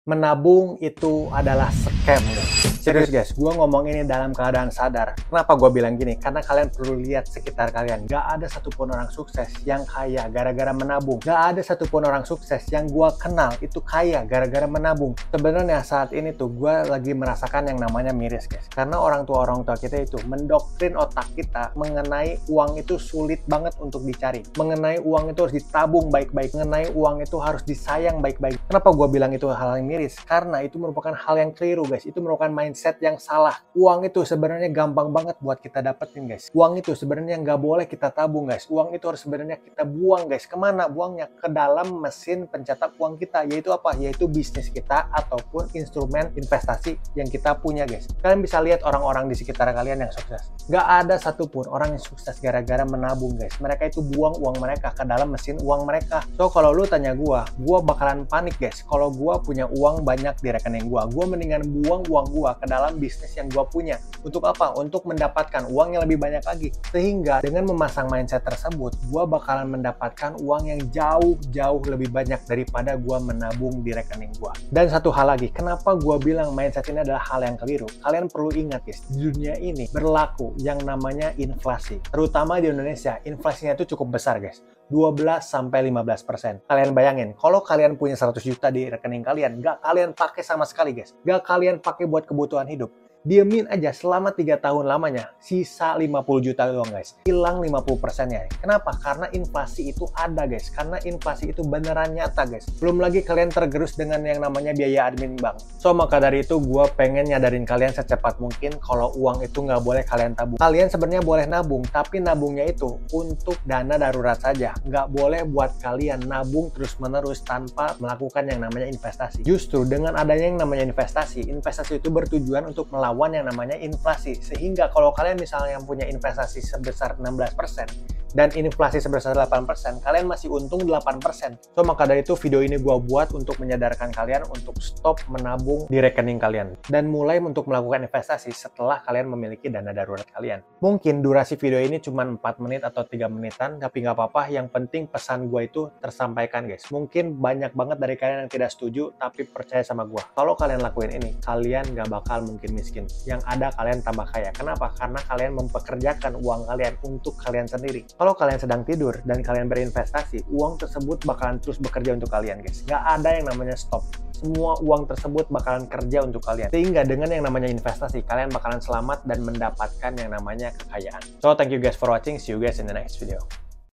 Menabung itu adalah scam, guys. Serius guys, gue ngomong ini dalam keadaan sadar. Kenapa gue bilang gini? Karena kalian perlu lihat sekitar kalian. Gak ada satupun orang sukses yang kaya gara-gara menabung. Gak ada satupun orang sukses yang gue kenal itu kaya gara-gara menabung. Sebenarnya saat ini tuh gue lagi merasakan yang namanya miris guys. Karena orang tua kita itu mendoktrin otak kita mengenai uang itu sulit banget untuk dicari. Mengenai uang itu harus ditabung baik-baik. Mengenai uang itu harus disayang baik-baik. Kenapa gue bilang itu hal yang miris? Karena itu merupakan hal yang keliru guys. Itu merupakan mindset yang salah. Uang itu sebenarnya gampang banget buat kita dapetin guys. Uang itu sebenarnya nggak boleh kita tabung guys. Uang itu harus sebenarnya kita buang guys. Kemana buangnya? Ke dalam mesin pencetak uang kita. Yaitu apa? Yaitu bisnis kita ataupun instrumen investasi yang kita punya guys. Kalian bisa lihat orang-orang di sekitar kalian yang sukses. Nggak ada satupun orang yang sukses gara-gara menabung guys. Mereka itu buang uang mereka ke dalam mesin uang mereka. So kalau lu tanya gua bakalan panik guys. Kalau gua punya uang banyak di rekening gua mendingan buang uang gua ke dalam bisnis yang gua punya. Untuk apa? Untuk mendapatkan uang yang lebih banyak lagi. Sehingga dengan memasang mindset tersebut, gua bakalan mendapatkan uang yang jauh lebih banyak daripada gua menabung di rekening gua. Dan satu hal lagi, kenapa gua bilang mindset ini adalah hal yang keliru? Kalian perlu ingat guys, di dunia ini berlaku yang namanya inflasi. Terutama di Indonesia, inflasinya itu cukup besar guys. 12-15%. Kalian bayangin, kalau kalian punya 100 juta di rekening kalian, nggak kalian pakai sama sekali guys. Nggak kalian pakai buat kebutuhan hidup. Diemin aja selama 3 tahun lamanya, sisa 50 juta doang guys. Hilang 50%-nya. Kenapa? Karena inflasi itu ada guys. Karena inflasi itu beneran nyata guys. Belum lagi kalian tergerus dengan yang namanya biaya admin bank. So maka dari itu gue pengen nyadarin kalian secepat mungkin kalau uang itu nggak boleh kalian tabung. Kalian sebenarnya boleh nabung, tapi nabungnya itu untuk dana darurat saja. Nggak boleh buat kalian nabung terus-menerus tanpa melakukan yang namanya investasi. Justru dengan adanya yang namanya investasi itu bertujuan untuk melawan yang namanya inflasi. Sehingga kalau kalian misalnya yang punya investasi sebesar 16% dan inflasi sebesar 8%, kalian masih untung 8%. So maka dari itu video ini gue buat untuk menyadarkan kalian untuk stop menabung di rekening kalian dan mulai untuk melakukan investasi setelah kalian memiliki dana darurat kalian. Mungkin durasi video ini cuma 4 menit atau 3 menitan, tapi nggak apa-apa, yang penting pesan gue itu tersampaikan guys. Mungkin banyak banget dari kalian yang tidak setuju, tapi percaya sama gue, kalau kalian lakuin ini, kalian nggak bakal mungkin miskin. Yang ada kalian tambah kaya. Kenapa? Karena kalian mempekerjakan uang kalian untuk kalian sendiri. Kalau kalian sedang tidur dan kalian berinvestasi, uang tersebut bakalan terus bekerja untuk kalian guys. Nggak ada yang namanya stop. Semua uang tersebut bakalan kerja untuk kalian. Sehingga dengan yang namanya investasi, kalian bakalan selamat dan mendapatkan yang namanya kekayaan. So thank you guys for watching. See you guys in the next video.